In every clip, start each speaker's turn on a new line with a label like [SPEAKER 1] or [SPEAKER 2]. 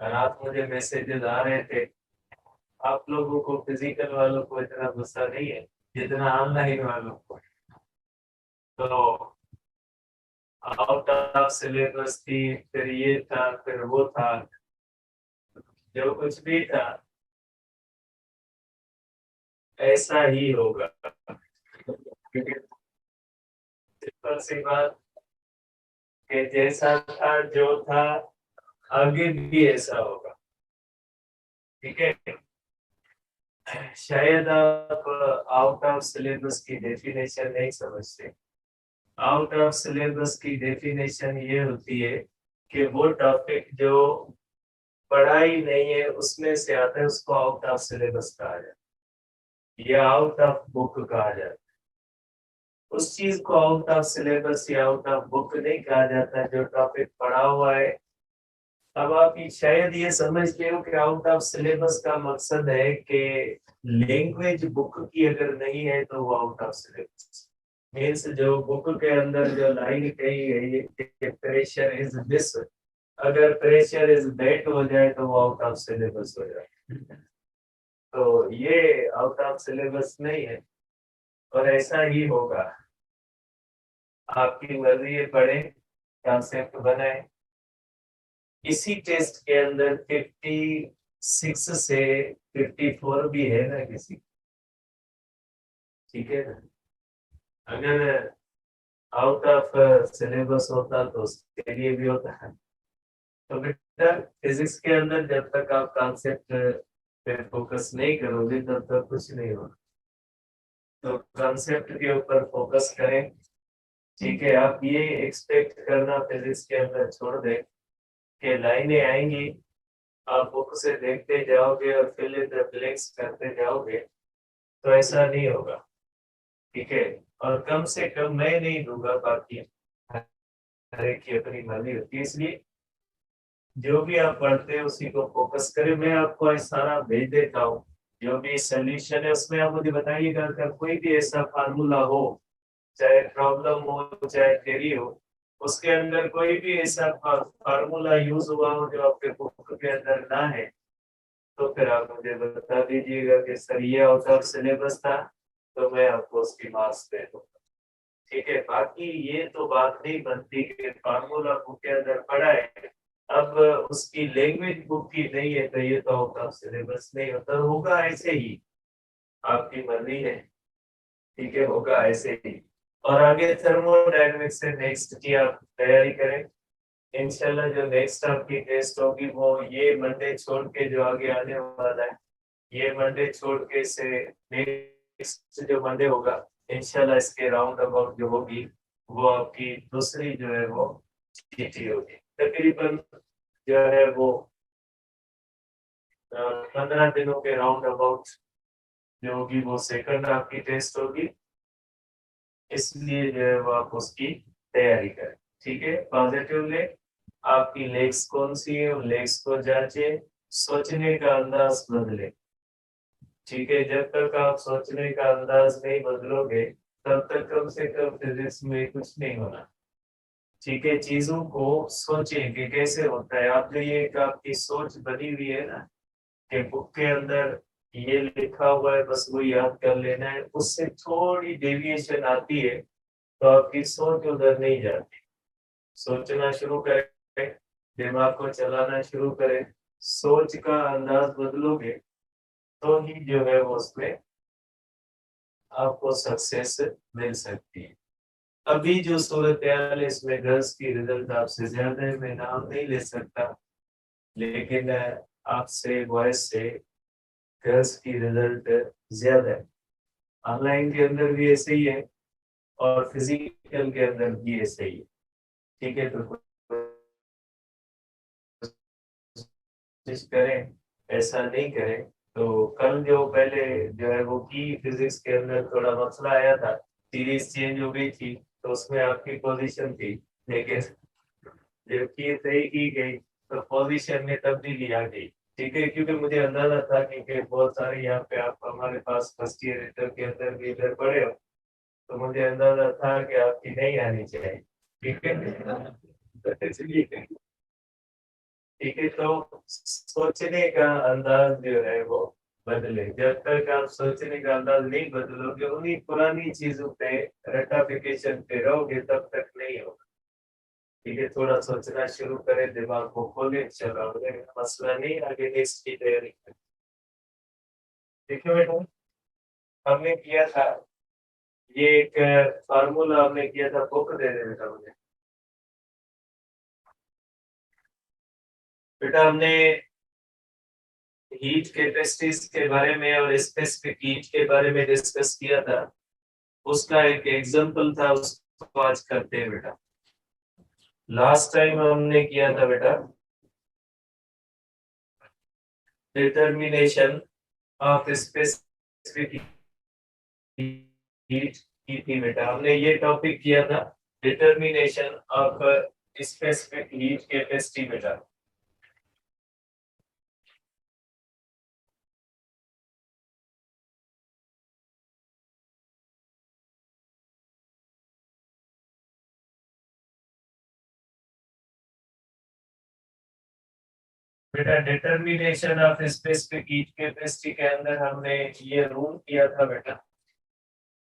[SPEAKER 1] रात मुझे मैसेजेस आ रहे थे। आप लोगों को फिजिकल वालों को इतना गुस्सा नहीं है जितना ऑनलाइन वालों को। तो आउट ऑफ सिलेबस थी, फिर ये था, फिर वो था, जो कुछ भी था ऐसा ही होगा। क्योंकि सिंपल सी बात कि जैसा था जो था आगे भी ऐसा होगा। ठीक है। शायद आप आउट ऑफ सिलेबस की डेफिनेशन नहीं समझते। आउट ऑफ सिलेबस की डेफिनेशन ये होती है कि वो टॉपिक जो पढ़ा ही नहीं है उसमें से आता है, उसको आउट ऑफ सिलेबस कहा जाता है या आउट ऑफ बुक कहा जाता है। उस चीज को आउट ऑफ सिलेबस या आउट ऑफ बुक नहीं कहा जाता जो टॉपिक पढ़ा हुआ है। अब आप ये शायद ये समझते हो कि आउट ऑफ सिलेबस का मकसद है कि लैंग्वेज बुक की अगर नहीं है तो वो आउट ऑफ सिलेबस। मीन्स जो बुक के अंदर जो लाइन कही गई है कि प्रेशर इज दिस, अगर प्रेशर इज दैट हो जाए तो वो आउट ऑफ सिलेबस हो जाए। तो ये आउट ऑफ सिलेबस नहीं है और ऐसा ही होगा। आपकी मर्जी है, पढ़े, कॉन्सेप्ट बनाए। इसी टेस्ट के अंदर 56 से 54 भी है ना किसी। ठीक है ना। अगर आउट ऑफ सिलेबस होता तो उसके लिए भी होता है। तो बेटा फिजिक्स के अंदर जब तक आप कॉन्सेप्ट पे फोकस नहीं करोगे तब तक कुछ नहीं होगा। तो कॉन्सेप्ट के ऊपर फोकस करें। ठीक है। आप ये एक्सपेक्ट करना फिजिक्स के अंदर छोड़ दें कि लाइनें आएंगी, आप बुक से देखते जाओगे और फिल इन द ब्लैंक्स करते जाओगे, तो ऐसा नहीं होगा। ठीक है। और कम से कम मैं नहीं दूंगा, बाकी हर एक की अपनी मर्जी होती है। इसलिए जो भी आप पढ़ते हैं उसी को फोकस करें। मैं आपको ये सारा भेज देता हूँ, जो भी सोल्यूशन है उसमें आप मुझे बताइएगा। अगर कोई भी ऐसा फार्मूला हो, चाहे प्रॉब्लम हो चाहे थ्योरी हो, उसके अंदर कोई भी ऐसा फार्मूला यूज हुआ हो जो आपके बुक के अंदर ना है, तो फिर आप मुझे बता दीजिएगा कि सर ये आउट ऑफ सिलेबस था, तो मैं आपको उसकी मार्क्स दे दूंगा। ठीक है। बाकी ये तो बात नहीं बनती कि फार्मूला बुक के अंदर पढ़ा है, अब उसकी लैंग्वेज बुक की नहीं है, तो ये तो आउट ऑफ सिलेबस नहीं होता। होगा ऐसे ही, आपकी मर्जी है। ठीक है, होगा ऐसे ही। और आगे थर्मोडायनेमिक्स से नेक्स्ट की आप तैयारी करें। इंशाल्लाह जो नेक्स्ट आपकी टेस्ट होगी वो ये मंडे छोड़ के जो आगे आने वाला है, ये मंडे छोड़ के से नेक्स्ट जो मंडे होगा, इंशाल्लाह इसके राउंड अबाउट जो होगी वो आपकी दूसरी जो है वो जीटी होगी। तकरीबन जो है वो 15 दिनों के राउंड अबाउट जो होगी वो सेकंड आपकी टेस्ट होगी। इसलिए जो है वो आप उसकी तैयारी करें। ठीक है। पॉजिटिवली आपकी लेग्स कौन सी है, उन लेग्स को जांचे, सोचने का अंदाज बदले। ठीक है। जब तक आप सोचने का अंदाज नहीं बदलोगे तब तक कम से कम फिजिक्स में कुछ नहीं होना। ठीक है। चीजों को सोचें कि कैसे होता है। आप जो ये एक आपकी सोच बनी हुई है ना कि बुक के अंदर ये लिखा हुआ है बस वो याद कर लेना है, उससे थोड़ी डेविएशन आती है तो आपकी सोच उधर नहीं जाती। सोचना शुरू करें, दिमाग को चलाना शुरू करें, सोच का अंदाज बदलोगे तो ही जो है वो उसमें आपको सक्सेस मिल सकती है। अभी जो सूरत हाल है इसमें गर्ल्स की रिजल्ट आपसे ज्यादा है, मैं नाम नहीं ले सकता, लेकिन आपसे बॉयज से गर्ल्स की रिजल्ट ज्यादा है। ऑनलाइन के अंदर भी ऐसे ही है और फिजिकल के अंदर भी ऐसे ही है। ठीक है। तो कोशिश करें ऐसा नहीं करें। तो कल जो पहले जो है वो की फिजिक्स के अंदर थोड़ा मसला आया था, सीरीज चेंज हो गई थी तो उसमें आपकी पोजीशन थी, लेकिन जबकि ये सही की गई तो पोजीशन में तब्दीली आ गई। ठीक है। क्योंकि मुझे अंदाजा था कि बहुत सारे यहाँ पे आप हमारे पास फर्स्ट ईयर इंटर के अंदर भी इधर पढ़े हो, तो मुझे अंदाजा था कि आपकी नहीं आनी चाहिए। ठीक है। तो इसलिए ठीक है, तो सोचने का अंदाज जो है वो बदले। जब तक आप सोचने का अंदाज नहीं बदलोगे, उन्हीं पुरानी चीजों पे रटाफिकेशन पे रहोगे, तब तक नहीं होगा। ठीक है, थोड़ा सोचना शुरू करें, दिमाग को खोले, चलो मसला नहीं, आगे नेक्स्ट की तैयारी करें। देखिए बेटा, हमने किया था ये एक फार्मूला, हमने किया था, बुक दे दे बेटा मुझे। बेटा हमने हीट कैपेसिटीज के बारे में और स्पेसिफिक हीट के बारे में डिस्कस किया था। उसका एक एग्जांपल था, उसको आज करते हैं बेटा। लास्ट टाइम हमने किया था बेटा डिटर्मिनेशन ऑफ स्पेसिफिक हीट की थी बेटा। हमने ये टॉपिक किया था determination of specific heat capacity बेटा। बेटा determination of specific heat capacity के अंदर हमने ये रूल किया था बेटा,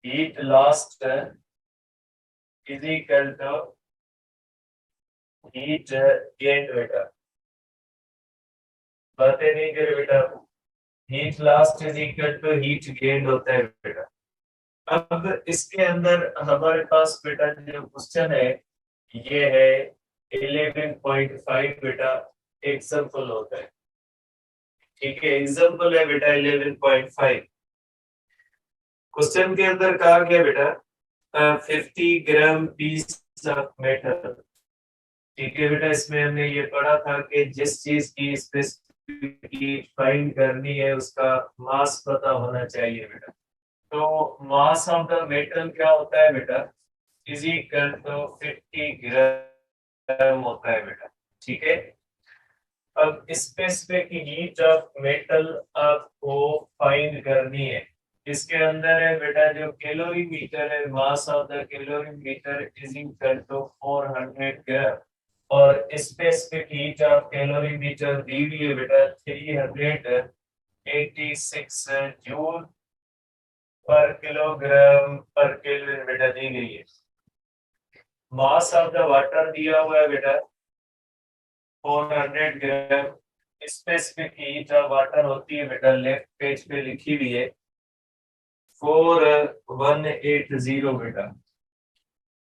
[SPEAKER 1] heat lost is equal to heat gain बेटा। बातें नहीं करे बेटा, heat lost is equal to heat gain होता है बेटा। अब इसके अंदर हमारे पास बेटा जो क्वेश्चन है ये है 11.5 बेटा, एग्जाम्पल होता है। ठीक है, एग्जाम्पल है बेटा 11.5। क्वेश्चन के अंदर कहा गया बेटा 50 ग्राम पीस ऑफ मेटल। ठीक है बेटा, इसमें हमने ये पढ़ा था कि जिस चीज की स्पेसिफिक फाइंड करनी है उसका मास पता होना चाहिए बेटा। तो मास ऑफ द मेटल क्या होता है बेटा, इज इक्वल टू 50 ग्राम होता है बेटा। ठीक है, अब स्पेसिफिक हीट ऑफ मेटल आपको फाइंड करनी है। इसके अंदर है बेटा जो कैलोरी मीटर है, mass of the calorimeter is equal to 400 gram. और specific heat of calorimeter दी हुई है बेटा 386 जूल पर किलोग्राम पर केल्विन बेटा दी गई है। मास ऑफ द वाटर दिया हुआ है बेटा 400 ग्राम। स्पेसिफिक हीट ऑफ वाटर होती है बेटा, लेफ्ट पेज पे लिखी हुई है 4180 बेटा,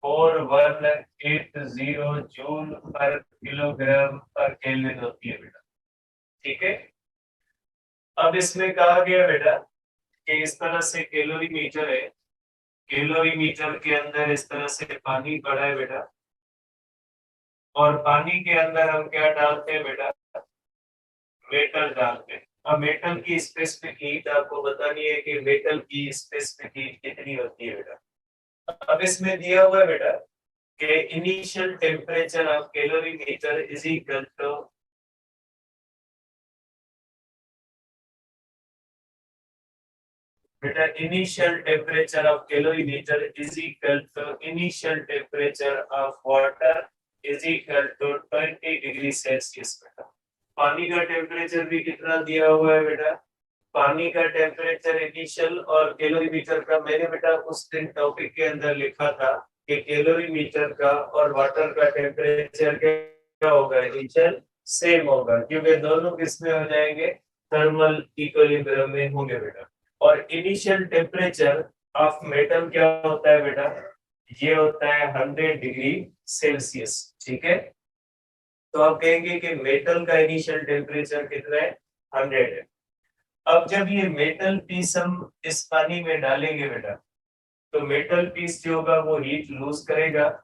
[SPEAKER 1] 4180 जूल पर किलोग्राम पर केल्विन होती है बेटा। ठीक है, अब इसमें कहा गया बेटा कि इस तरह से कैलोरी मीटर है, कैलोरी मीटर के अंदर इस तरह से पानी पड़ा है बेटा, और पानी के अंदर हम क्या डालते हैं बेटा, मेटल डालते हैं। अब मेटल की स्पेसिफिक हीट आपको बतानी है कि मेटल की स्पेसिफिक हीट कितनी होती है बेटा। अब इसमें दिया हुआ है बेटा कि initial temperature of calorimeter is equal to बेटा initial temperature of calorimeter is equal to initial temperature of water is equal to 20 degree Celsius बेटा। पानी का टेम्परेचर भी कितना दिया हुआ है बेटा, पानी का टेम्परेचर इनिशियल और कैलोरी मीटर का मैंने बेटा उस दिन टॉपिक के अंदर लिखा था कि कैलोरी मीटर का और वाटर का टेम्परेचर क्या होगा, इनिशियल सेम होगा, क्योंकि दोनों किसमें हो जाएंगे, थर्मल इक्विलिब्रियम में होंगे बेटा। और इनिशियल टेम्परेचर ऑफ मेटल क्या होता है बेटा, ये होता है 100 डिग्री सेल्सियस। ठीक है, तो आप कहेंगे कि मेटल का इनिशियल टेम्परेचर कितना है, 100 है। अब जब ये मेटल पीस हम इस पानी में डालेंगे बेटा, तो मेटल पीस जो होगा वो हीट लूज करेगा,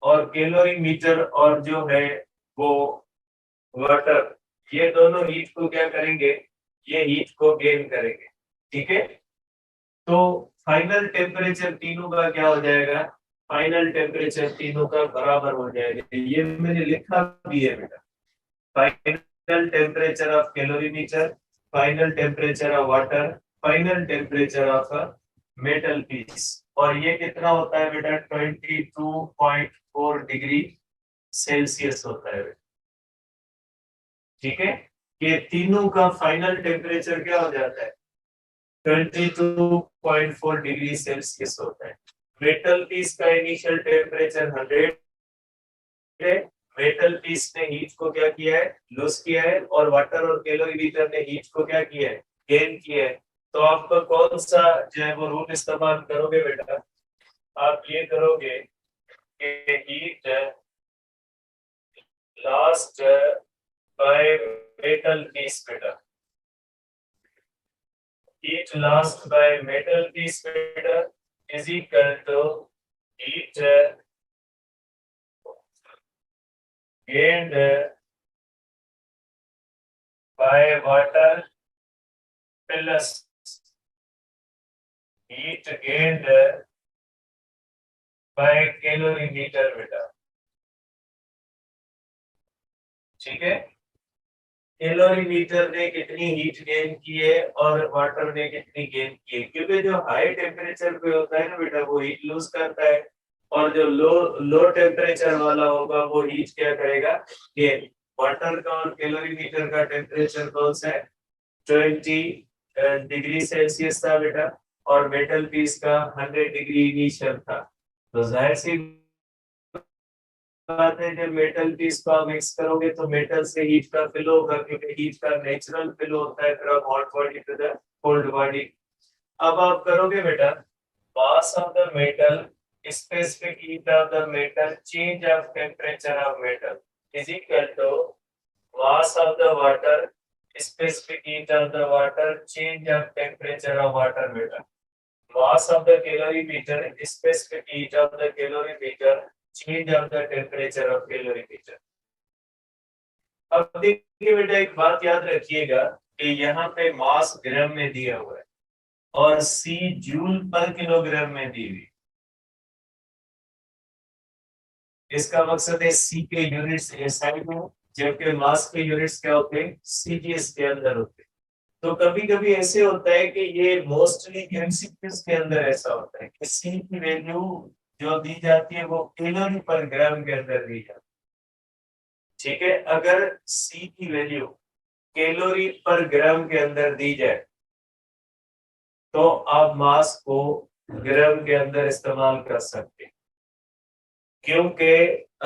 [SPEAKER 1] और कैलोरी मीटर और जो है वो वाटर, ये दोनों हीट को क्या करेंगे, ये हीट को गेन करेंगे। ठीक है, तो फाइनल टेम्परेचर तीनों का क्या हो जाएगा, फाइनल टेम्परेचर तीनों का बराबर हो जाएगा। ये मैंने लिखा भी है बेटा, final temperature of calorimeter, final temperature of water, final temperature of metal piece. और ये कितना होता है बेटा, 22.4 डिग्री सेल्सियस होता है बेटा। ठीक है, ये तीनों का फाइनल टेम्परेचर क्या हो जाता है 22.4 डिग्री सेल्सियस होता है। मेटल पीस का इनिशियल टेम्परेचर 100 है। मेटल पीस ने हीट को क्या किया है लूज किया है, और वाटर और कैलोरीमीटर ने हीट को क्या किया है गेन किया है। तो आप कौन सा जो है वो रूल इस्तेमाल करोगे बेटा? आप ये करोगे कि heat lost by metal piece बेटा, heat lost by metal piece meter is equal to heat gained by water plus heat gained by calorimeter बेटा। ठीक है, कैलोरीमीटर ने कितनी हीट गेन की है और वाटर ने कितनी गेन की है, क्योंकि जो हाई टेम्परेचर पे होता है ना बेटा वो हीट लूज करता है, और जो लो लो टेम्परेचर वाला होगा वो हीट क्या करेगा गेन। वाटर का और कैलोरीमीटर का टेम्परेचर कौन सा है 20 डिग्री सेल्सियस था बेटा, और मेटल पीस का 100 डिग्री इनिशियल था। तो जाहिर सी बात है जब मेटल पीस को आप मिक्स करोगे तो मेटल से हीट का फ्लो होगा, क्योंकि हीट का नेचुरल फ्लो होता है from hot body to the cold body. अब आप करोगे बेटा mass of the metal specific heat of the metal change of temperature of metal is equal to mass of the water specific heat of the water change of temperature of water बेटा। mass of the calorimeter specific heat of the calorimeter change of the temperature of calorimeter। अब देखिए बेटा एक बात याद रखिएगा कि यहाँ पे मास ग्राम में दिया हुआ है और सी जूल पर किलोग्राम में दी हुई। इसका मकसद है सी के यूनिट्स एसआई में, जबकि मास के यूनिट्स क्या होते हैं सीजीएस के अंदर होते हैं। तो कभी कभी ऐसे होता है कि ये मोस्टली एमसीक्यूज के अंदर ऐसा होता है कि सी की वैल्यू जो दी जाती है वो कैलोरी पर ग्राम के अंदर दी जाती है। ठीक है, अगर सी की वैल्यू कैलोरी पर ग्राम के अंदर दी जाए तो आप मास को ग्राम के अंदर इस्तेमाल कर सकते हैं, क्योंकि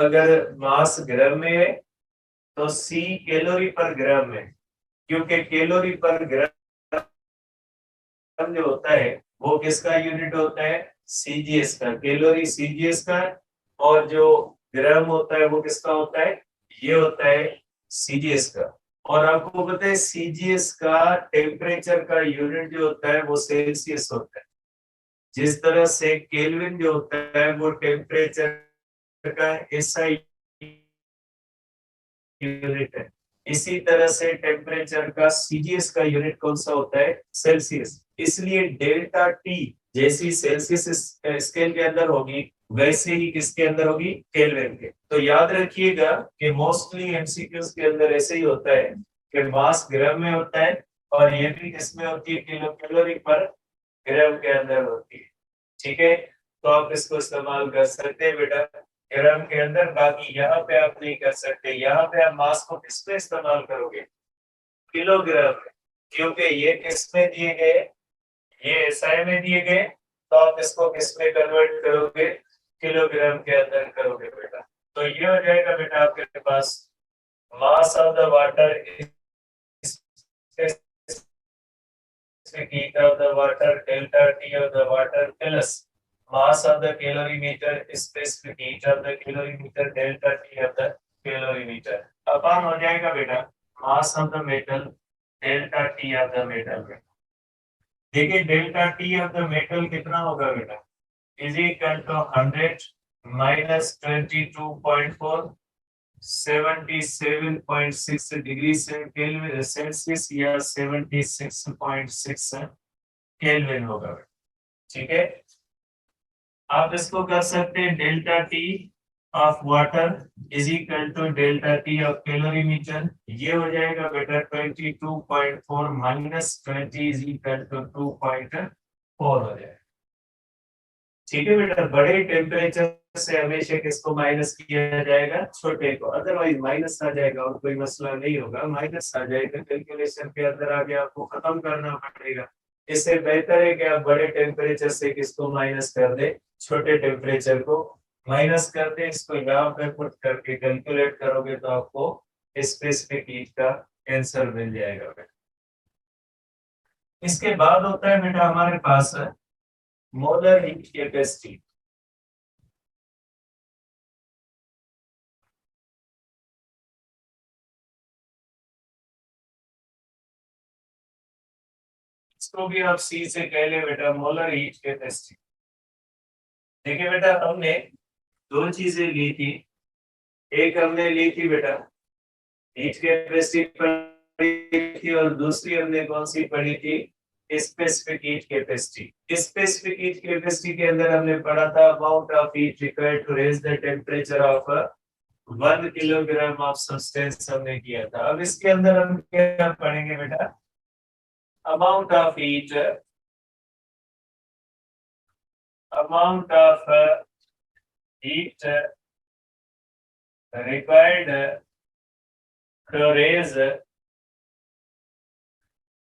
[SPEAKER 1] अगर मास ग्राम में है तो सी कैलोरी पर ग्राम में, क्योंकि कैलोरी पर ग्राम जो होता है वो किसका यूनिट होता है सीजीएस का, कैलोरी सीजीएस का, और जो ग्राम होता है वो किसका होता है ये होता है सीजीएस का। और आपको पता है सीजीएस का टेम्परेचर का यूनिट जो होता है वो सेल्सियस होता है, जिस तरह से केल्विन जो होता है वो टेम्परेचर का एसआई यूनिट है, इसी तरह से टेम्परेचर का सीजीएस का यूनिट कौन सा होता है सेल्सियस। इसलिए डेल्टा टी जैसी सेल्सियस स्केल के अंदर होगी वैसे ही किसके अंदर होगी केल्विन के। तो याद रखिएगा कि मोस्टली एमसीक्यूज के अंदर ऐसे ही होता है कि मास ग्राम में होता है, और ये भी किसमें होती है किलो कैलोरी पर ग्राम के अंदर होती है। ठीक है, तो आप इसको इस्तेमाल कर सकते हैं बेटा ग्राम के अंदर। बाकी यहाँ पे आप नहीं कर सकते, यहाँ पे आप मास को किस पे इस्तेमाल करोगे किलोग्राम में, क्योंकि ये किस में दिए गए ये एसआई में दिए गए, तो आप इसको किस में कन्वर्ट करोगे किलोग्राम के अंदर करोगे बेटा। तो ये हो जाएगा बेटा आपके पास mass of the water heat of the water delta T of the water plus mass of the calorimeter specific heat of the calorimeter delta T of the calorimeter। अपन हो जाएगा बेटा mass of the metal delta T of the metal। देखिए delta T of the metal कितना होगा बेटा is equal to 100 minus 22.4 77.6 degree kelvin Celsius या 76.6 kelvin होगा। ठीक है, आप इसको कर सकते हैं delta T of water is equal to delta T of calorimeter. ये हो जाएगा बेटा 22.4 माइनस 20 इज इक्वल टू 2.4 हो जाएगा। ठीक है बेटा, बड़े टेम्परेचर से हमेशा किसको माइनस किया जाएगा, छोटे को, अदरवाइज माइनस आ जाएगा और कोई मसला नहीं होगा, माइनस आ जाएगा कैलकुलेशन के अंदर, आगे आपको खत्म करना पड़ेगा। इससे बेहतर है कि आप बड़े टेम्परेचर से किसको माइनस कर दे, छोटे टेम्परेचर को माइनस कर दे। इसको यहाँ पे पुट करके कैलकुलेट करोगे तो आपको स्पेसिफिक हीट का आंसर मिल जाएगा बेटा। इसके बाद होता है बेटा हमारे पास मोलर हीट कैपेसिटी। इसको भी आप सी से कह ले बेटा, मोलर हीट कैपेसिटी। देखिए बेटा हमने दो चीजें ली थी, एक हमने ली थी बेटा हीट कैपेसिटी पढ़ी थी और दूसरी हमने कौन सी पढ़ी थी, specific heat capacity. Specific heat capacity के अंदर हमने पढ़ा था amount of heat required to raise the temperature of 1 kilogram of substance हमने किया था। अब इसके अंदर हम क्या पढ़ेंगे बेटा, amount of heat, amount of heat required to raise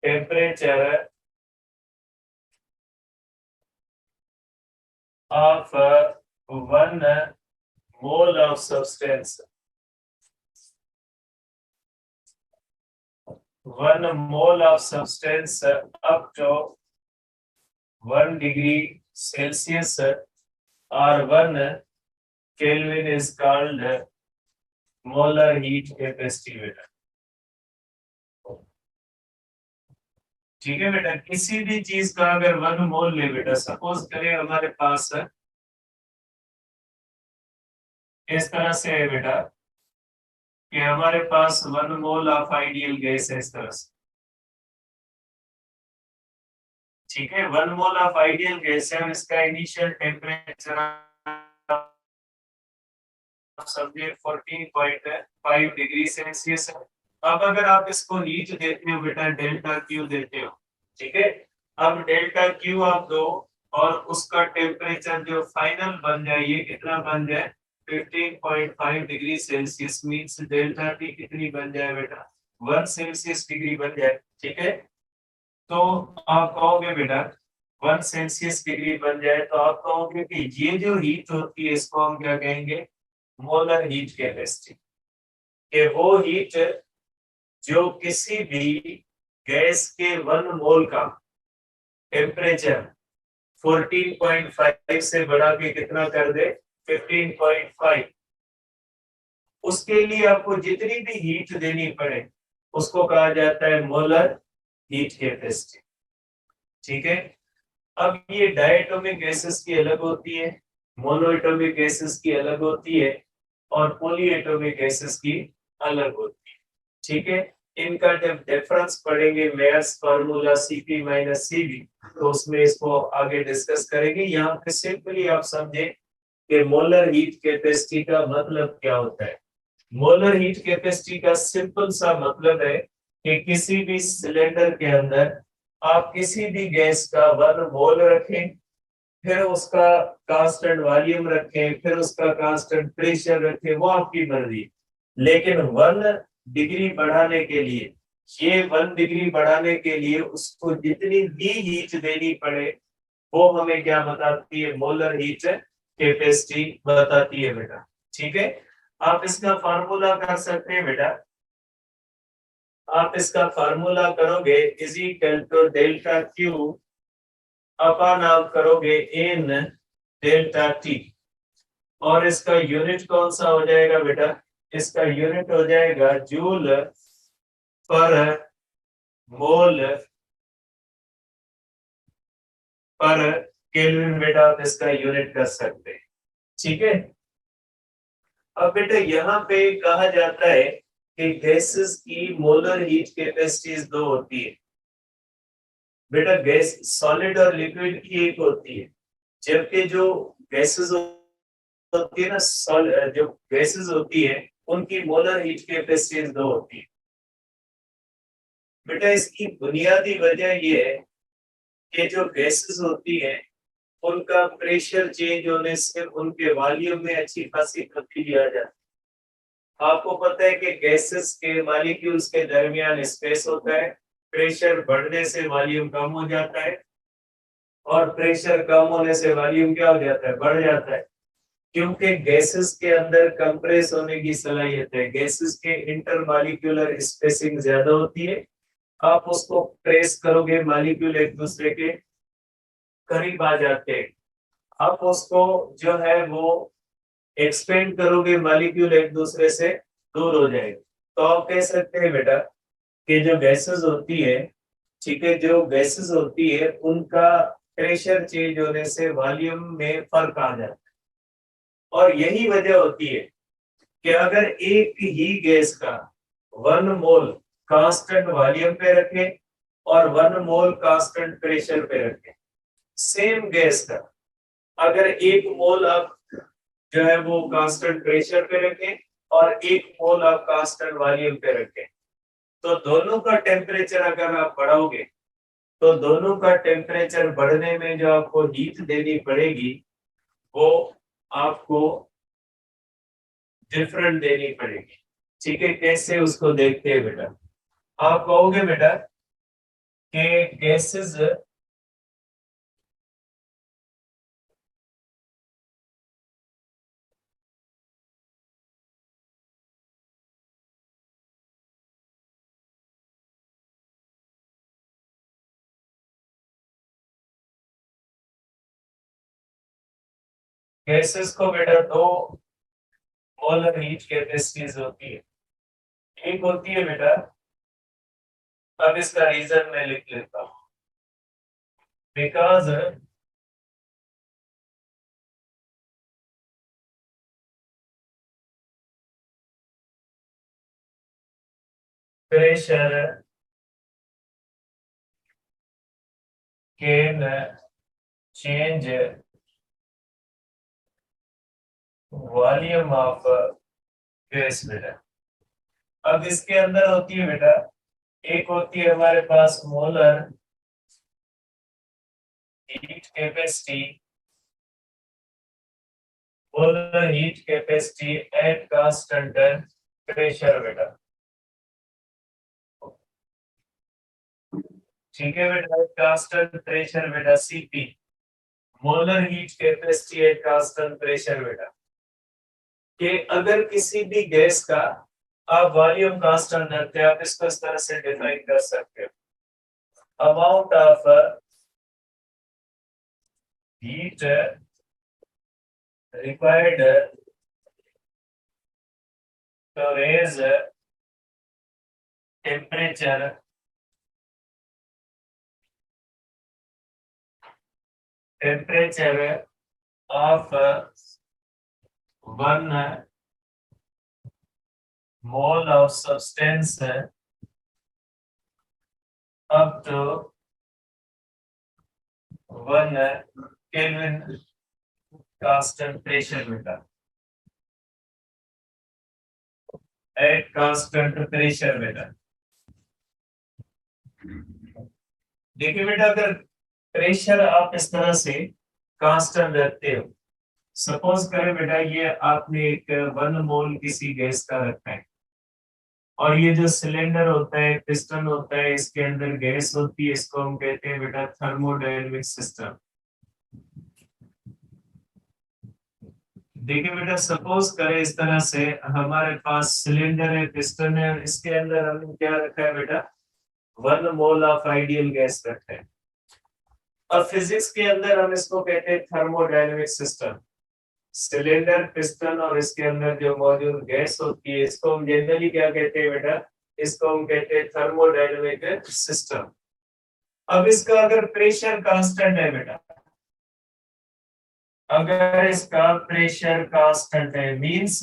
[SPEAKER 1] temperature of 1 mole of substance, 1 mole of substance up to 1 degree Celsius or 1 Kelvin is called molar heat capacity बेटा। ठीक है बेटा, किसी भी चीज का अगर 1 मोल ले बेटा, सपोज करें हमारे पास इस तरह से है बेटा कि हमारे पास 1 मोल ऑफ आइडियल गैस है इस तरह से, ठीक है, 1 मोल ऑफ आइडियल गैस है, इसका इनिशियल टेम्परेचर समझिए 14.5 डिग्री सेल्सियस है। अब अगर आप इसको हीट देते हो बेटा, डेल्टा क्यू देते हो, ठीक है, अब डेल्टा क्यू आप दो और उसका टेम्परेचर जो फाइनल बन जाए, ये कितना बन जाए 15.5 degree Celsius, means delta T कितनी बन जाए बेटा 1 सेल्सियस डिग्री बन जाए, ठीक है। तो आप कहोगे बेटा 1 सेल्सियस डिग्री बन जाए, तो आप कहोगे कि ये जो हीट होती है इसको हम क्या कहेंगे, मोलर हीट कैपेसिटी। कि वो हीट जो किसी भी गैस के 1 मोल का टेम्परेचर 14.5 से बढ़ा के कितना कर दे 15.5, उसके लिए आपको जितनी भी हीट देनी पड़े उसको कहा जाता है मोलर हीट कैपेसिटी, ठीक है। अब ये डायटोमिक गैसेस की अलग होती है, मोनोएटोमिक गैसेस की अलग होती है और पॉलीएटोमिक गैसेस की अलग होती है, ठीक है। इनका जब डिफरेंस पढ़ेंगे Mayer's formula Cp minus Cv, तो उसमें इसको आगे डिस्कस करेंगे। यहाँ पे सिंपली आप समझे कि मोलर हीट कैपेसिटी का मतलब क्या होता है। मोलर हीट कैपेसिटी का सिंपल सा मतलब है कि किसी भी सिलेंडर के अंदर आप किसी भी गैस का 1 मोल रखें, फिर उसका कांस्टेंट वॉल्यूम रखें, फिर उसका कांस्टेंट प्रेशर रखें, वो आपकी मर्जी। लेकिन 1 डिग्री बढ़ाने के लिए, ये 1 डिग्री बढ़ाने के लिए उसको जितनी भी हीट देनी पड़े वो हमें क्या बताती है, मोलर हीट कैपेसिटी बताती है बेटा, ठीक है। आप इसका फार्मूला कर सकते हैं बेटा, आप इसका फार्मूला करोगे is equal to delta Q upon आप करोगे इन डेल्टा टी, और इसका यूनिट कौन सा हो जाएगा बेटा, इसका यूनिट हो जाएगा जूल पर मोल पर केल्विन बेटा, आप इसका यूनिट कर सकते हैं, ठीक है। अब बेटा यहाँ पे कहा जाता है कि गैसेस की मोलर हीट कैपेसिटीज 2 होती है बेटा, गैस सॉलिड और लिक्विड की एक होती है, जबकि जो गैसेस होती है ना, जो गैसेस होती है उनकी मोलर हीट कैपेसिटीज 2 होती है बेटा। इसकी बुनियादी वजह ये है कि जो गैसेस होती है उनका प्रेशर चेंज होने से उनके वॉल्यूम में अच्छी खासी तब्दीली आ जाती है। आपको पता है कि गैसेस के मॉलिक्यूल्स के दरमियान स्पेस होता है, प्रेशर बढ़ने से वॉल्यूम कम हो जाता है और प्रेशर कम होने से वॉल्यूम क्या हो जाता है, बढ़ जाता है। क्योंकि गैसेस के अंदर कंप्रेस होने की सलाहियत है, गैसेस के इंटरमॉलिक्यूलर स्पेसिंग ज्यादा होती है। आप उसको प्रेस करोगे, मॉलिक्यूल एक दूसरे के करीब आ जाते हैं। आप उसको जो है वो एक्सपेंड करोगे, मॉलिक्यूल एक दूसरे से दूर हो जाएंगे। तो आप कह सकते हैं बेटा कि जो गैसेस होती है, ठीक है, जो गैसेस होती है उनका प्रेशर चेंज होने से वॉल्यूम में फर्क आ जाता है। और यही वजह होती है कि अगर एक ही गैस का 1 मोल कांस्टेंट वॉल्यूम पे रखें और 1 मोल कांस्टेंट प्रेशर पे रखें, सेम गैस का अगर 1 मोल आप जो है वो कांस्टेंट प्रेशर पे रखें और 1 मोल आप कांस्टेंट वॉल्यूम पे रखें, तो दोनों का टेम्परेचर अगर आप बढ़ाओगे तो दोनों का टेम्परेचर बढ़ने में जो आपको हीट देनी पड़ेगी वो आपको डिफरेंट देनी पड़ेगी। ठीक है, कैसे उसको देखते हैं बेटा। आप कहोगे बेटा कि गैसेस गैसेस को बेटा दो मोलर हीट कैपेसिटीज होती है। एक होती है बेटा, अब इसका रीजन मैं लिख लेता हूं, because pressure can change volume of gas बेटा। अब इसके अंदर होती है बेटा, एक होती है हमारे पास molar heat capacity, molar heat capacity at constant pressure बेटा। ठीक है बेटा, कांस्टेंट प्रेशर बेटा CP, molar heat capacity at constant pressure बेटा। कि अगर किसी भी गैस का आप वॉल्यूम कांस्टेंट रखते हैं, आप इसको इस तरह से डिफाइन कर सकते हो, amount of heat required to raise temperature of 1 mole of substance up to 1 Kelvin constant pressure बेटा, at constant pressure बेटा। देखिए बेटा, अगर प्रेशर आप इस तरह से कांस्टेंट रखते हो, सपोज करें बेटा ये आपने एक 1 मोल किसी गैस का रखा है और ये जो सिलेंडर होता है, पिस्टन होता है, इसके अंदर गैस होती है, इसको हम कहते हैं बेटा थर्मोडायनेमिक सिस्टम। देखिए बेटा, सपोज करें इस तरह से हमारे पास सिलेंडर है, पिस्टन है, इसके अंदर हमने क्या रखा है बेटा, 1 मोल ऑफ आइडियल गैस रखा है। और फिजिक्स के अंदर हम इसको कहते हैं थर्मोडायनेमिक सिस्टम। सिलेंडर, पिस्टन और इसके अंदर जो मौजूद गैस होती है, इसको हम जनरली क्या कहते हैं बेटा, इसको हम कहते हैं थर्मोडायनेमिक सिस्टम। अब इसका अगर प्रेशर कांस्टेंट है बेटा, अगर इसका प्रेशर कांस्टेंट है, मींस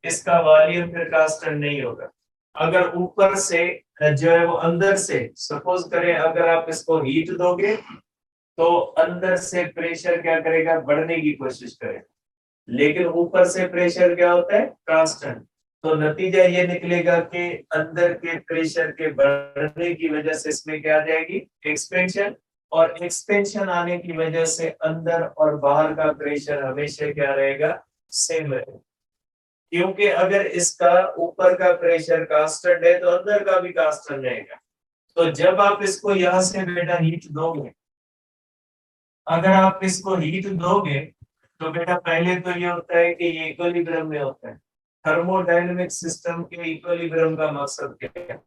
[SPEAKER 1] इसका वॉल्यूम फिर कांस्टेंट नहीं होगा। अगर ऊपर से जो है वो अंदर से, सपोज करें अगर आप इसको हीट दोगे तो अंदर से प्रेशर क्या करेगा, बढ़ने की कोशिश करेगा, लेकिन ऊपर से प्रेशर क्या होता है, कांस्टेंट। तो नतीजा ये निकलेगा कि अंदर के प्रेशर के बढ़ने की वजह से इसमें क्या आ जाएगी, एक्सपेंशन, और एक्सपेंशन आने की वजह से अंदर और बाहर का प्रेशर हमेशा क्या रहेगा, सेम रहेगा। क्योंकि अगर इसका ऊपर का प्रेशर कांस्टेंट है तो अंदर का भी कांस्टेंट रहेगा। तो जब आप इसको यहां से बेटा हीट दोगे, अगर आप इसको हीट दोगे तो बेटा पहले तो ये होता है कि ये इक्विलिब्रियम में होता है। थर्मोडायनेमिक सिस्टम के इक्विलिब्रियम का मकसद क्या है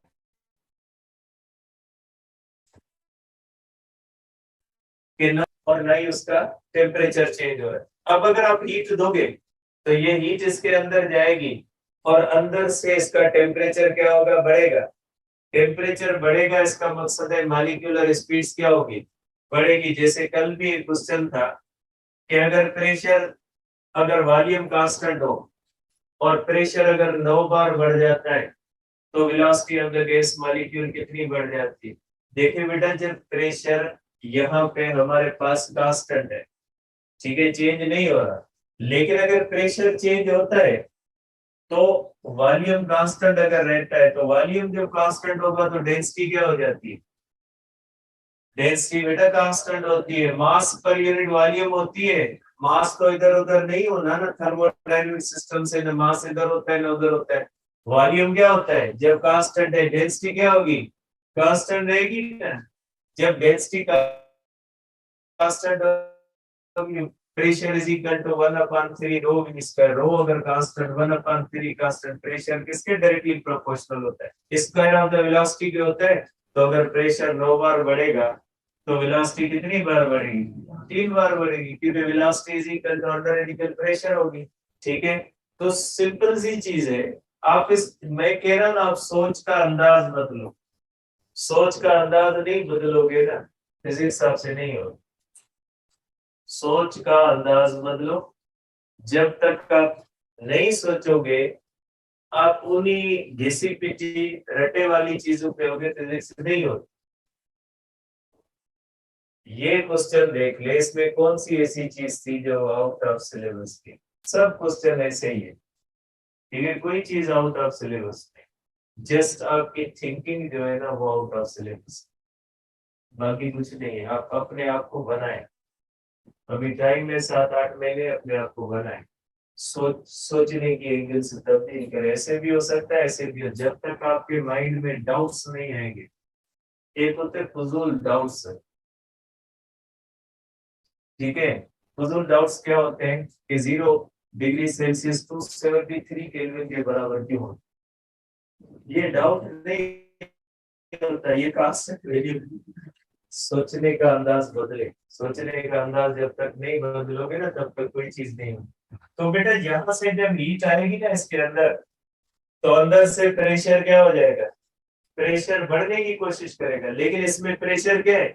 [SPEAKER 1] कि न और ना ही उसका टेम्परेचर चेंज हो रहा है। अब अगर आप हीट दोगे तो ये हीट इसके अंदर जाएगी और अंदर से इसका टेम्परेचर क्या होगा, बढ़ेगा। टेम्परेचर बढ़ेगा, इसका मकसद है मॉलिक्यूलर स्पीड्स क्या होगी, बढ़ेगी। जैसे कल भी एक क्वेश्चन था कि अगर प्रेशर, अगर वॉल्यूम कांस्टेंट हो और प्रेशर अगर 9 बार बढ़ जाता है तो velocity of the gas molecule कितनी बढ़ जाती है। देखिए बेटा, जब प्रेशर यहाँ पे हमारे पास कांस्टेंट है, ठीक है, चेंज नहीं हो रहा, लेकिन अगर प्रेशर चेंज होता है तो वॉल्यूम कांस्टेंट अगर रहता है तो वॉल्यूम जब कांस्टेंट होगा तो डेंसिटी क्या हो जाती है, डेंसिटी बेटा कांस्टेंट होती है। मास पर यूनिट वॉल्यूम होती है। मास तो इधर उधर नहीं होना ना, थर्मोडायनेमिक सिस्टम से ना मास इधर होता है ना उधर होता है। वॉल्यूम क्या होता है, जब कांस्टेंट है डेंसिटी क्या होगी, कांस्टेंट रहेगी ना। जब डेंसिटी कांस्टेंट होगी, pressure is equal to 1/3 rho V square. Rho अगर कांस्टेंट, 1/3 कांस्टेंट, प्रेशर किसके डायरेक्टली प्रोपोर्शनल होता है, स्क्वायर ऑफ द वेलोसिटी के होता है। तो अगर प्रेशर 9 बार बढ़ेगा तो वेलोसिटी कितनी बार बढ़ेगी, 3 बार बढ़ेगी, क्योंकि velocity is equal to under radical pressure होगी। ठीक है, तो सिंपल सी चीज है। आप इस, मैं कह रहा हूं ना, आप सोच का अंदाज बदलो। सोच का अंदाज नहीं बदलोगे ना, फिजिक्स हिसाब से नहीं होगा। सोच का अंदाज बदलो। जब तक आप नहीं सोचोगे, आप उन्हीं घिसी पिटी रटे वाली चीजों पे होगे, फिजिक्स नहीं होगी। ये क्वेश्चन देख ले, इसमें कौन सी ऐसी चीज थी जो आउट ऑफ सिलेबस थी। सब क्वेश्चन ऐसे ही है, ठीक है, कोई चीज आउट ऑफ सिलेबस नहीं। जस्ट आपकी थिंकिंग जो है ना वो आउट ऑफ सिलेबस, बाकी कुछ नहीं है। आप अपने आप को बनाए, अभी टाइम में 7-8 महीने अपने आप को बनाए। सोचने की एंगल से तब्दील करें। ऐसे भी हो सकता है, ऐसे भी हो। जब तक आपके माइंड में डाउट्स नहीं आएंगे, एक होते हैं फजूल डाउट्स, ठीक है। फजूल डाउट्स क्या होते हैं कि 0 डिग्री सेल्सियस 273 केल्विन के बराबर क्यों हो, ये डाउट नहीं होता, ये कांस्टेंट वैल्यू। सोचने का अंदाज बदले। सोचने का अंदाज जब तक नहीं बदलोगे ना, तब तक कोई चीज नहीं होगी। तो बेटा यहाँ से जब हीट आएगी ना इसके अंदर, तो अंदर से प्रेशर क्या हो जाएगा, प्रेशर बढ़ने की कोशिश करेगा। लेकिन इसमें प्रेशर क्या है,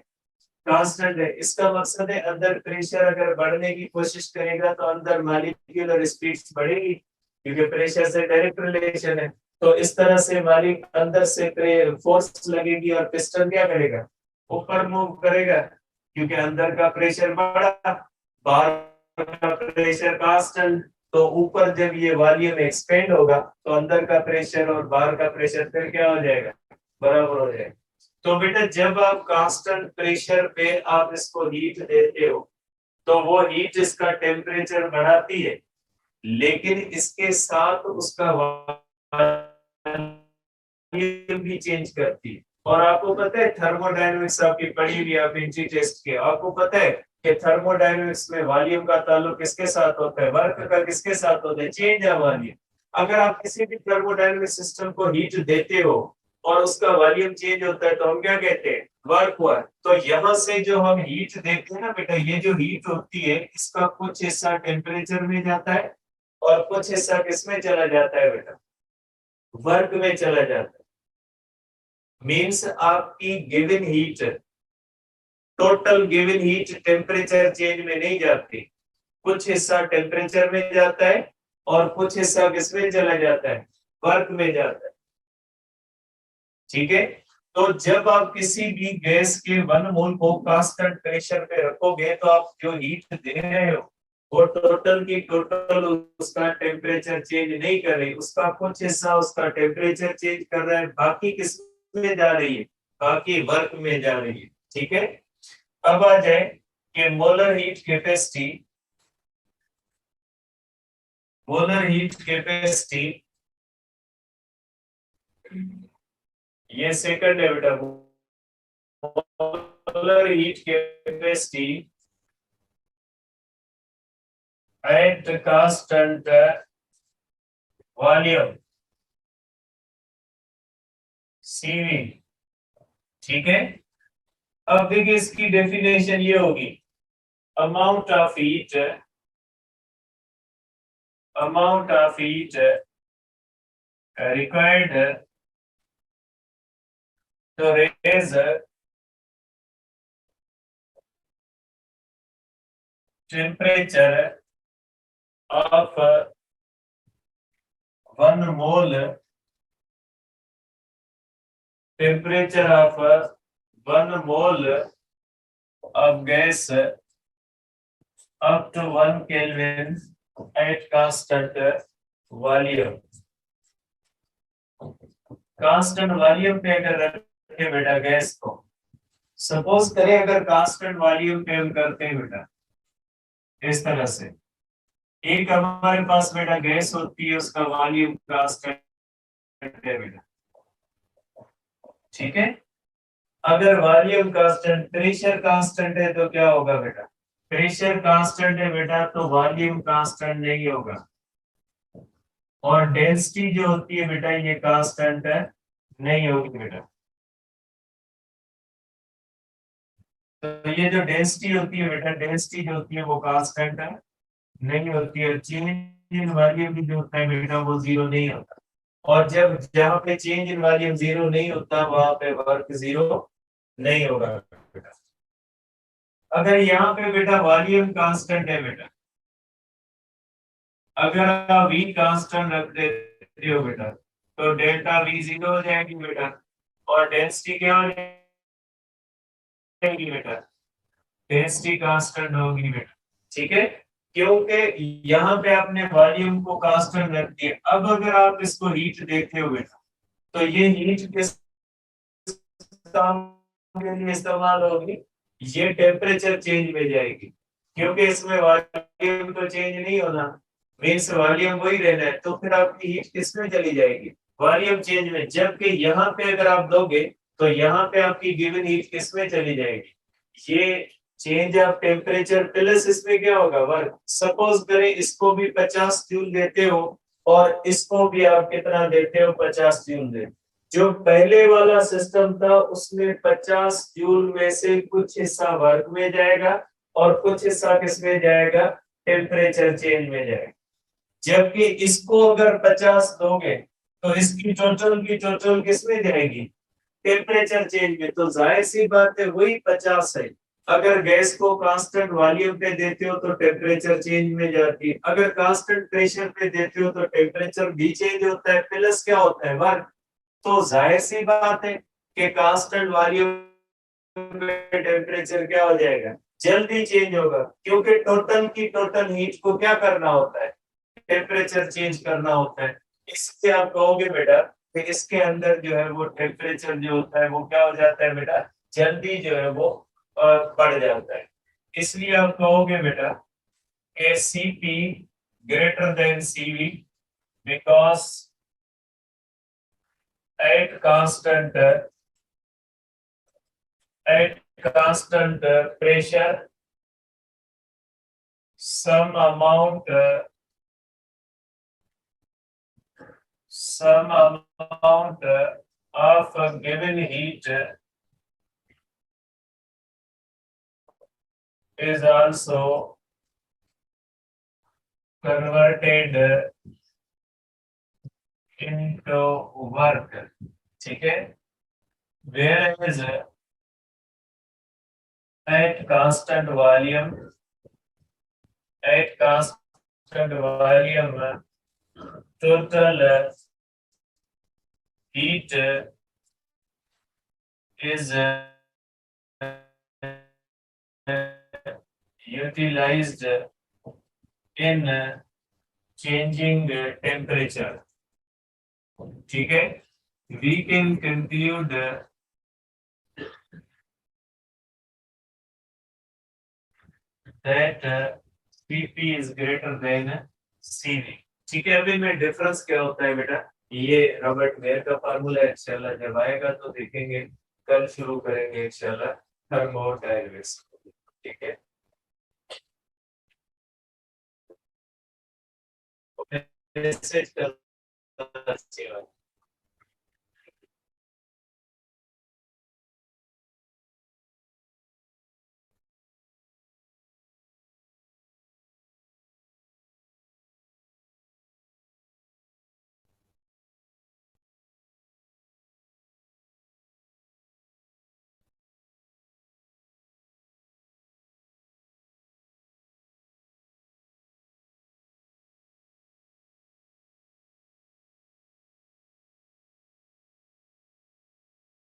[SPEAKER 1] कांस्टेंट है। इसका मकसद है अंदर प्रेशर अगर बढ़ने की कोशिश करेगा तो अंदर मॉलिक्यूलर स्पीड्स बढ़ेगी, क्योंकि प्रेशर से डायरेक्ट रिलेशन है। तो इस तरह से मालिक अंदर से फोर्स लगेगी और पिस्टन क्या करेगा, ऊपर मूव करेगा, क्योंकि अंदर का प्रेशर बढ़ा, बाहर का प्रेशर कांस्टेंट। तो ऊपर जब ये वॉल्यूम एक्सपेंड होगा तो अंदर का प्रेशर और बाहर का प्रेशर फिर क्या हो जाएगा, बराबर हो जाएगा। तो बेटा जब आप कांस्टेंट प्रेशर पे आप इसको हीट देते हो तो वो हीट इसका टेम्परेचर बढ़ाती है, लेकिन इसके साथ उसका वॉल्यूम भी चेंज करती है। और आपको पता है थर्मोडायनेमिक्स आपकी पढ़ी हुई, आप एनर्जी टेस्ट के, आपको पता है कि थर्मोडायनेमिक्स में वॉल्यूम का ताल्लुक किसके साथ होता है, वर्क का किसके साथ होता है, चेंज ऑफ वॉल्यूम। अगर आप किसी भी थर्मोडायनेमिक सिस्टम को हीट देते हो और उसका वॉल्यूम चेंज होता है तो हम क्या कहते हैं, वर्क हुआ। तो यहाँ से जो हम हीट देते हैं ना बेटा, ये जो हीट होती है इसका कुछ हिस्सा टेम्परेचर में जाता है और कुछ हिस्सा किसमें चला जाता है बेटा, वर्क में चला जाता है। मीन्स आपकी given heat, total given heat temperature change में नहीं जाती, कुछ हिस्सा टेम्परेचर में जाता है और कुछ हिस्सा किसमें चला जाता है, वर्क में जाता है। ठीक है, तो जब आप किसी भी गैस के 1 मोल को कांस्टेंट प्रेशर पे रखोगे तो आप जो हीट दे रहे हो वो टोटल की टोटल उसका टेम्परेचर चेंज नहीं कर रही, उसका कुछ हिस्सा उसका टेम्परेचर चेंज कर रहा है, बाकी किस में जा रही है, बाकी वर्क में जा रही है। ठीक है, अब आ जाए कि मोलर हीट कैपेसिटी ये सेकंड है बेटा। Molar heat capacity at constant volume CV. ठीक है, अब देखिए इसकी डेफिनेशन ये होगी, amount of heat required to raise temperature of 1 mole of gas up to 1 Kelvin at constant volume। Constant volume पे अगर रखे बेटा गैस को, सपोज करें अगर कांस्टेंट वॉल्यूम पे हम करते हैं बेटा इस तरह से, एक हमारे पास बेटा गैस होती है, उसका वॉल्यूम कांस्टेंट है बेटा। ठीक है, अगर वॉल्यूम कांस्टेंट, प्रेशर कांस्टेंट है तो क्या होगा बेटा, प्रेशर कांस्टेंट है बेटा तो वॉल्यूम कांस्टेंट नहीं होगा, और डेंसिटी जो होती है बेटा ये कांस्टेंट नहीं होगी बेटा। तो ये जो डेंसिटी होती है बेटा, डेंसिटी जो होती है वो कांस्टेंट नहीं होती है, चेंज इन वॉल्यूम भी जो होता है बेटा वो जीरो नहीं होता, और जब जहां पे चेंज इन वॉल्यूम जीरो नहीं होता वहां पे वर्क जीरो नहीं होगा बेटा। अगर यहाँ पे बेटा वॉल्यूम कांस्टेंट है बेटा, अगर आप वी कांस्टेंट रख देते हो बेटा तो डेल्टा वी जीरो हो जाएगी बेटा, और डेंसिटी क्या हो जाएगी बेटा, डेंसिटी कांस्टेंट होगी बेटा। ठीक है, क्योंकि यहाँ पे आपने वॉल्यूम को कांस्टेंट रख दिया। अब अगर आप इसको हीट देखते हो बेटा, तो ये हीट किस काम के लिए इस्तेमाल होगी, ये टेम्परेचर चेंज में जाएगी, क्योंकि इसमें वॉल्यूम तो चेंज नहीं होना, मीन्स वॉल्यूम वही रहना है, तो फिर आपकी हीट किसमें चली जाएगी, वॉल्यूम चेंज में। जबकि यहाँ पे अगर आप दोगे तो यहाँ पे आपकी गिवन हीट किसमें चली जाएगी, ये चेंज ऑफ टेम्परेचर प्लस इसमें क्या होगा वर्क। सपोज करें इसको भी 50 जूल देते हो और इसको भी आप कितना देते हो, 50 जूल देते। जो पहले वाला सिस्टम था उसमें 50 जूल में से कुछ हिस्सा वर्क में जाएगा और कुछ हिस्सा किसमें जाएगा, टेम्परेचर चेंज में जाएगा। जबकि इसको अगर 50 दोगे तो इसकी टोटल की टोटल किसमें जाएगी, टेम्परेचर चेंज में। तो जाहिर सी बात है वही 50 है। अगर गैस को कांस्टेंट वॉल्यूम पे देते हो तो टेम्परेचर चेंज में जाती है, अगर कांस्टेंट प्रेशर पे देते हो तो टेम्परेचर भी चेंज होता है, प्लस क्या होता है वर्क। तो जाहिर सी बात है कि कांस्टेंट वॉल्यूम पे टेम्परेचर क्या हो जाएगा, जल्दी चेंज होगा, क्योंकि टोटल की टोटल हीट को क्या करना होता है, टेम्परेचर चेंज करना होता है। इससे आप कहोगे बेटा कि इसके अंदर जो है वो टेम्परेचर जो होता है वो क्या हो जाता है बेटा, जल्दी जो है वो बढ़ जाता है। इसलिए आप कहोगे बेटा कि Cp greater than Cv because at constant pressure some amount of a given heat is also converted into work। ठीक है, whereas at constant volume total heat is utilized in changing temperature। ठीक है, we can conclude that PP is greater than CV. ठीक है, अभी में difference क्या होता है बेटा, ये रॉबर्ट मेयर का फार्मूला है इंशाल्लाह, जब आएगा तो देखेंगे, कल शुरू करेंगे इंशाल्लाह थर्मोडायनेमिक्स। ठीक है, मैसेज कर